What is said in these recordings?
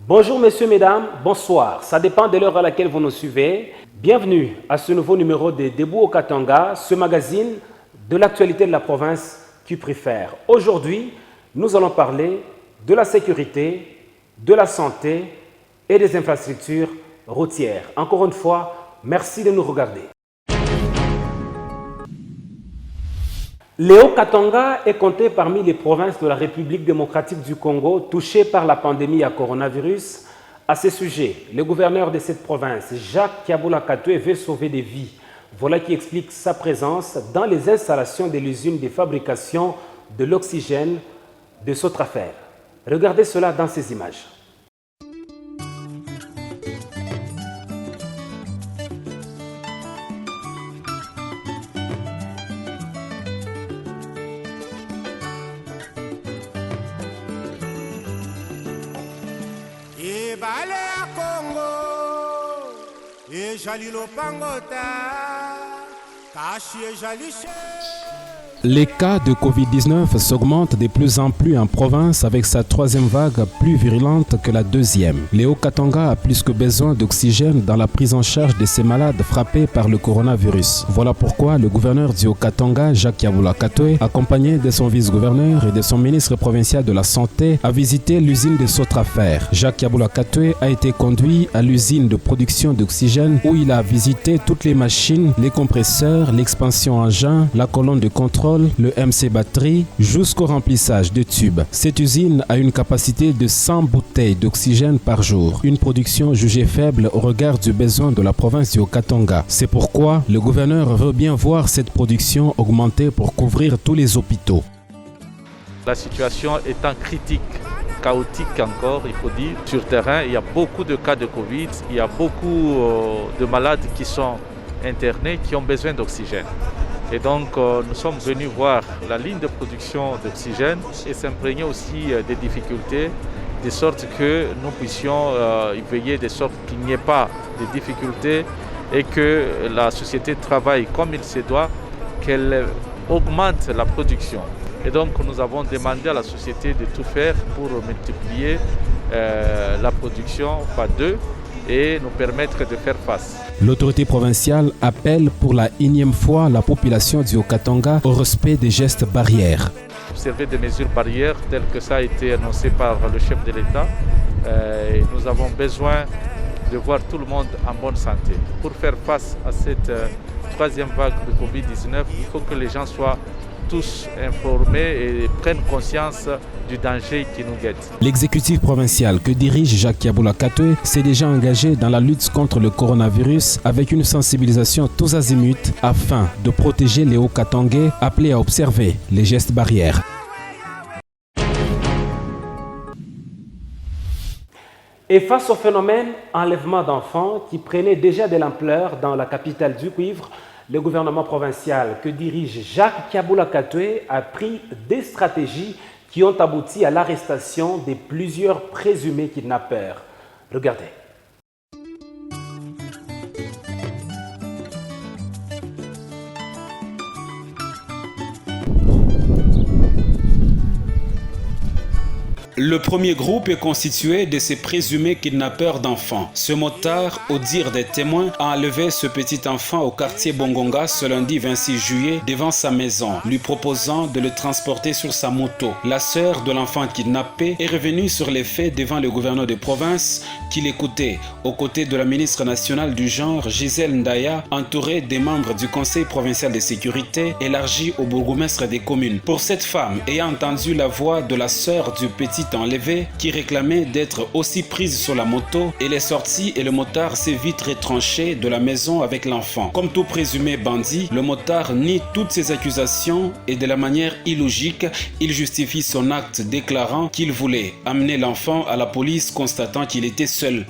Bonjour messieurs, mesdames, bonsoir. Ça dépend de l'heure à laquelle vous nous suivez. Bienvenue à ce nouveau numéro de Debout au Katanga, ce magazine de l'actualité de la province qui préfère. Aujourd'hui, nous allons parler de la sécurité, de la santé et des infrastructures routières. Encore une fois, merci de nous regarder. Le Haut-Katanga est compté parmi les provinces de la République démocratique du Congo touchées par la pandémie à coronavirus. À ce sujet, le gouverneur de cette province, Jacques Kiaboula Katoué, veut sauver des vies. Voilà qui explique sa présence dans les installations de l'usine de fabrication de l'oxygène de Sotrafer. Regardez cela dans ces images. Balé à Congo, et Jalilo Pangota, Kachi et Jaliché. Les cas de Covid-19 s'augmentent de plus en plus en province avec sa troisième vague plus virulente que la deuxième. Le Haut-Katanga a plus que besoin d'oxygène dans la prise en charge de ces malades frappés par le coronavirus. Voilà pourquoi le gouverneur du Haut-Katanga, Jacques Kiaboula Katoué, accompagné de son vice-gouverneur et de son ministre provincial de la Santé, a visité l'usine de Sotrafer. Jacques Kiaboula Katoué a été conduit à l'usine de production d'oxygène où il a visité toutes les machines, les compresseurs, l'expansion engin, la colonne de contrôle, le MC batterie, jusqu'au remplissage de tubes. Cette usine a une capacité de 100 bouteilles d'oxygène par jour, une production jugée faible au regard du besoin de la province du Haut-Katanga. C'est pourquoi le gouverneur veut bien voir cette production augmenter pour couvrir tous les hôpitaux. La situation étant critique, chaotique encore, il faut dire, sur terrain, il y a beaucoup de cas de Covid, il y a beaucoup de malades qui sont internés, qui ont besoin d'oxygène. Et donc nous sommes venus voir la ligne de production d'oxygène et s'imprégner aussi des difficultés, de sorte que nous puissions y veiller, de sorte qu'il n'y ait pas de difficultés et que la société travaille comme il se doit, qu'elle augmente la production. Et donc nous avons demandé à la société de tout faire pour multiplier la production par deux et nous permettre de faire face. L'autorité provinciale appelle pour la énième fois la population du Haut-Katanga au respect des gestes barrières. Observer des mesures barrières telles que ça a été annoncé par le chef de l'État. Nous avons besoin de voir tout le monde en bonne santé. Pour faire face à cette troisième vague de Covid-19, il faut que les gens soient tous informés et prennent conscience du danger qui nous guette. L'exécutif provincial que dirige Jacques Kiaboula Katoué s'est déjà engagé dans la lutte contre le coronavirus avec une sensibilisation tous azimuts afin de protéger les Hauts-Katangais appelés à observer les gestes barrières. Et face au phénomène enlèvement d'enfants qui prenait déjà de l'ampleur dans la capitale du cuivre, le gouvernement provincial que dirige Jacques Kiaboula Katoué a pris des stratégies qui ont abouti à l'arrestation de plusieurs présumés kidnappeurs. Regardez. Le premier groupe est constitué de ces présumés kidnappeurs d'enfants. Ce motard, au dire des témoins, a enlevé ce petit enfant au quartier Bongonga ce lundi 26 juillet devant sa maison, lui proposant de le transporter sur sa moto. La sœur de l'enfant kidnappé est revenue sur les faits devant le gouverneur de province qui l'écoutait, aux côtés de la ministre nationale du genre Gisèle Ndaya, entourée des membres du conseil provincial de sécurité élargi au bourgmestre des communes. Pour cette femme ayant entendu la voix de la sœur du petit enlevé qui réclamait d'être aussi prise sur la moto, elle est sortie et le motard s'est vite retranché de la maison avec l'enfant. Comme tout présumé bandit, le motard nie toutes ces accusations et de la manière illogique, il justifie son acte déclarant qu'il voulait amener l'enfant à la police constatant qu'il était seul.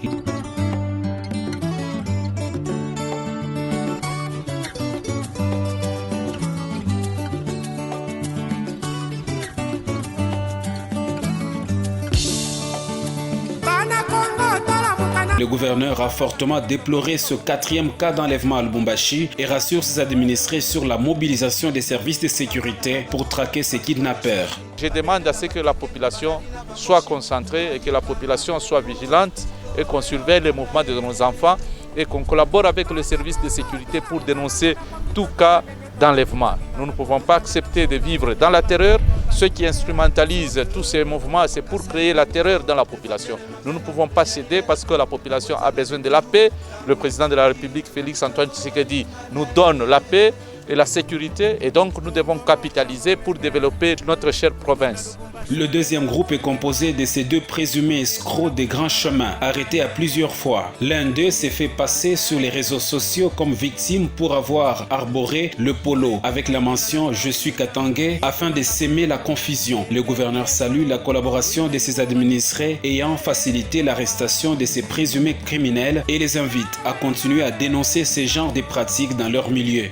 Le gouverneur a fortement déploré ce 4e cas d'enlèvement à Lubumbashi et rassure ses administrés sur la mobilisation des services de sécurité pour traquer ces kidnappeurs. Je demande à ce que la population soit concentrée et que la population soit vigilante et qu'on surveille les mouvements de nos enfants et qu'on collabore avec les services de sécurité pour dénoncer tout cas d'enlèvement. Nous ne pouvons pas accepter de vivre dans la terreur. Ceux qui instrumentalisent tous ces mouvements, c'est pour créer la terreur dans la population. Nous ne pouvons pas céder parce que la population a besoin de la paix. Le président de la République, Félix-Antoine Tshisekedi, nous donne la paix et la sécurité et donc nous devons capitaliser pour développer notre chère province. Le 2e groupe est composé de ces 2 présumés escrocs des grands chemins, arrêtés à plusieurs fois. L'un d'eux s'est fait passer sur les réseaux sociaux comme victime pour avoir arboré le polo avec la mention « Je suis Katangé » afin de s'aimer la confusion. Le gouverneur salue la collaboration de ses administrés ayant facilité l'arrestation de ces présumés criminels et les invite à continuer à dénoncer ces genres de pratiques dans leur milieu.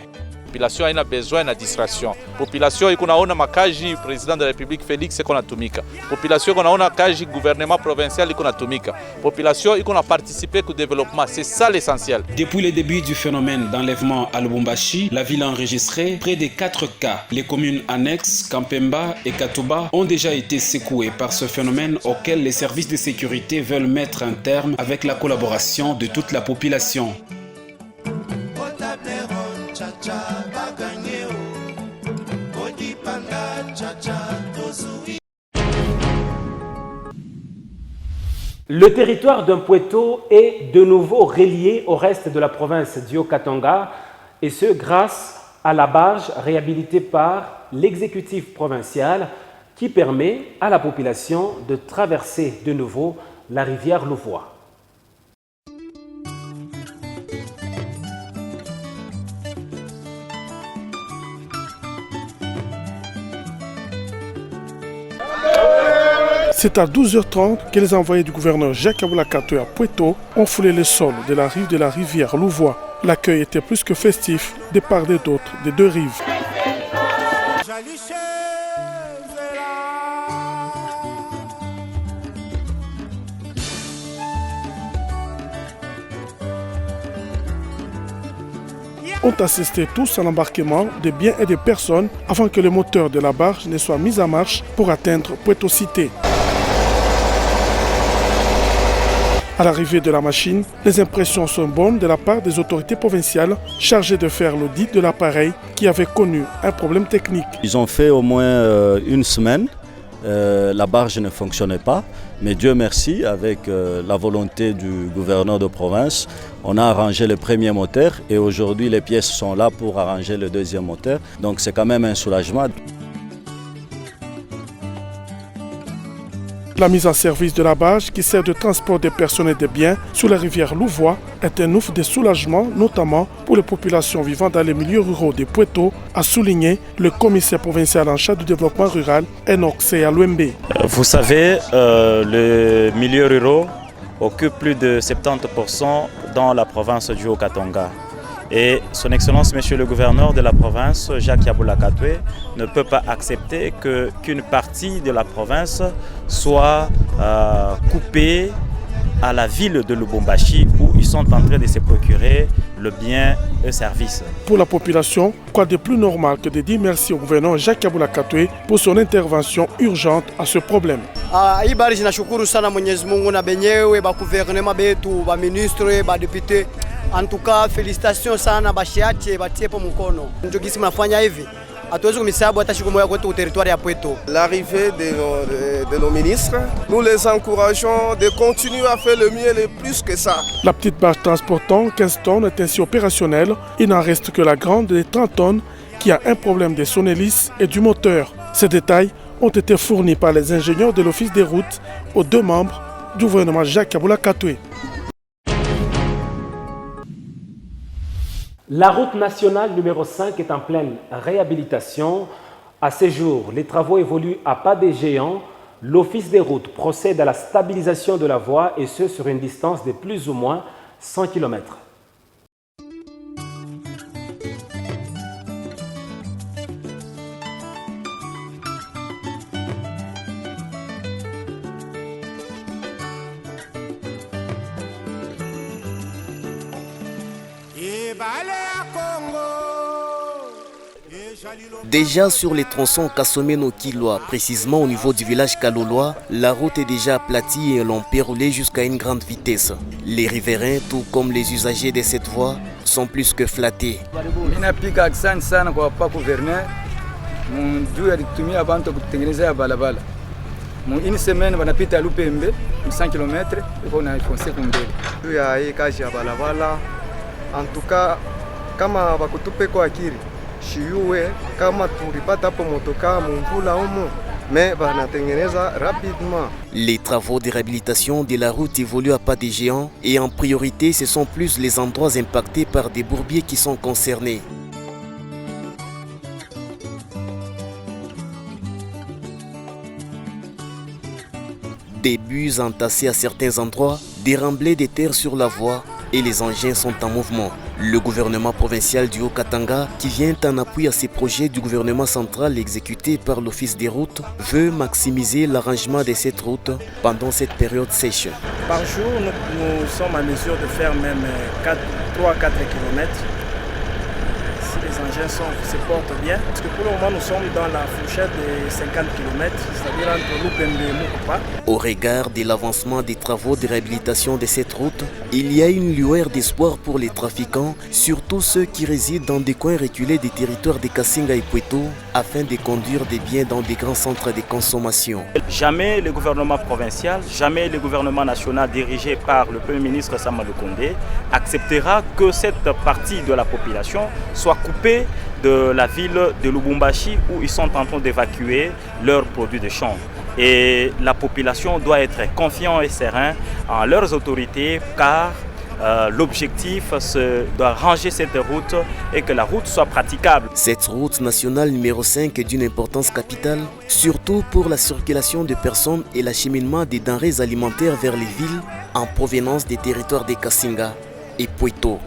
Population haina besoin na distraction. Population iko naona makaji président de la République Félix iko natumika. Population iko naona kaji gouvernement provincial iko natumika. Population iko na participer au développement, c'est ça l'essentiel. Depuis le début du phénomène d'enlèvement à Lubumbashi, la ville a enregistré près de 4 cas. Les communes annexes, Kampemba et Katuba ont déjà été secouées par ce phénomène auquel les services de sécurité veulent mettre un terme avec la collaboration de toute la population. Le territoire d'Umpueto est de nouveau relié au reste de la province du Haut-Katanga, et ce grâce à la barge réhabilitée par l'exécutif provincial qui permet à la population de traverser de nouveau la rivière Louvois. C'est à 12h30 que les envoyés du gouverneur Jacques Aboulakatoé à Pueto ont foulé le sol de la rive de la rivière Louvois. L'accueil était plus que festif de part et d'autre des 2 rives. Ont assisté tous à l'embarquement des biens et des personnes avant que le moteur de la barge ne soit mis en marche pour atteindre Pueto Cité. À l'arrivée de la machine, les impressions sont bonnes de la part des autorités provinciales chargées de faire l'audit de l'appareil qui avait connu un problème technique. Ils ont fait au moins 1 semaine. La barge ne fonctionnait pas, mais Dieu merci, avec la volonté du gouverneur de province, on a arrangé le premier moteur et aujourd'hui les pièces sont là pour arranger le 2e moteur. Donc c'est quand même un soulagement. La mise en service de la barge qui sert de transport des personnes et des biens sur la rivière Louvois est un ouf de soulagement, notamment pour les populations vivant dans les milieux ruraux de Pueto, a souligné le commissaire provincial en charge du développement rural, Enoch Seyalouembe. Vous savez, le milieu rural occupe plus de 70% dans la province du Haut-Katanga. Et son Excellence, Monsieur le gouverneur de la province, Jacques Aboulakatoé, ne peut pas accepter qu'une partie de la province soit coupée à la ville de Lubumbashi où ils sont en train de se procurer le bien et service. Pour la population, quoi de plus normal que de dire merci au gouverneur Jacques Aboulakatoé pour son intervention urgente à ce problème. Hii bari zinashukuru sana Mwenyezi Mungu na benyewe ba gouvernement betu ba ministre ba député. En tout cas, félicitations sana bashiache batiepo mkono. Ndio gisi mnafanya hivi. Hatuwezi kumisabu hata siku moja kwetu territoire ya Pueto. L'arrivée de nos ministres, nous les encourageons de continuer à faire le mieux et le plus que ça. La petite barge transportant 15 tonnes est ainsi opérationnelle. Il n'en reste que la grande de 30 tonnes qui a un problème de son hélice et du moteur. Ces détails ont été fournis par les ingénieurs de l'Office des routes aux 2 membres du gouvernement Jacques Aboulakatoé. La route nationale numéro 5 est en pleine réhabilitation. À ce jour, les travaux évoluent à pas des géants. L'Office des routes procède à la stabilisation de la voie et ce sur une distance de plus ou moins 100 km. Déjà sur les tronçons Kassomeno-Kilwa, précisément au niveau du village Kaloloa, la route est déjà aplatie et l'on peut rouler jusqu'à une grande vitesse. Les riverains, tout comme les usagers de cette voie, sont plus que flattés. Une semaine wanapita Lupembe 100 km iko na ifonse kumbele. Ya hii kazi ya balabala antuka kama bakutupe kwa akili shiuwe kama tulipata hapo motoka mumvula humo mais banatengeneza rapidement. Les travaux de réhabilitation de la route évoluent à pas de géant et en priorité ce sont plus les endroits impactés par des bourbiers qui sont concernés. Des bus entassés à certains endroits, des remblais de terre sur la voie et les engins sont en mouvement. Le gouvernement provincial du Haut-Katanga, qui vient en appui à ces projets du gouvernement central exécutés par l'Office des routes, veut maximiser l'arrangement de cette route pendant cette période sèche. Par jour, nous sommes en mesure de faire même 3 à 4 km. Si les engins se portent bien, parce que pour le moment nous sommes dans la fourchette de 50 km, c'est-à-dire entre Lupembe et Mukupa. Au regard de l'avancement des travaux de réhabilitation de cette route, il y a une lueur d'espoir pour les trafiquants, surtout ceux qui résident dans des coins reculés des territoires de Kassinga et Pweto, afin de conduire des biens dans des grands centres de consommation. Jamais le gouvernement provincial, jamais le gouvernement national dirigé par le Premier ministre Sama Lukonde acceptera que cette partie de la population soit coupée de la ville de Lubumbashi où ils sont en train d'évacuer leurs produits de champ. Et la population doit être confiante et sereine en leurs autorités car l'objectif doit ranger cette route et que la route soit praticable. Cette route nationale numéro 5 est d'une importance capitale, surtout pour la circulation de personnes et l'acheminement des denrées alimentaires vers les villes en provenance des territoires de Kassinga et Pweto.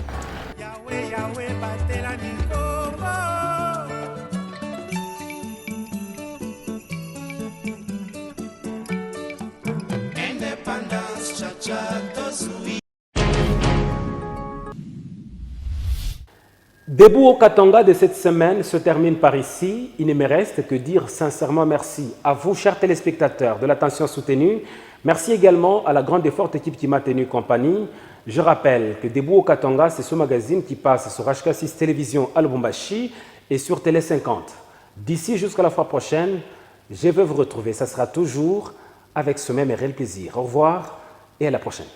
Debout au Katanga de cette semaine se termine par ici. Il ne me reste que dire sincèrement merci à vous, chers téléspectateurs, de l'attention soutenue. Merci également à la grande et forte équipe qui m'a tenu compagnie. Je rappelle que Debout au Katanga, c'est ce magazine qui passe sur HK6 Télévision à Lubumbashi et sur Télé 50. D'ici jusqu'à la fois prochaine, je vais vous retrouver. Ça sera toujours avec ce même réel plaisir. Au revoir et à la prochaine.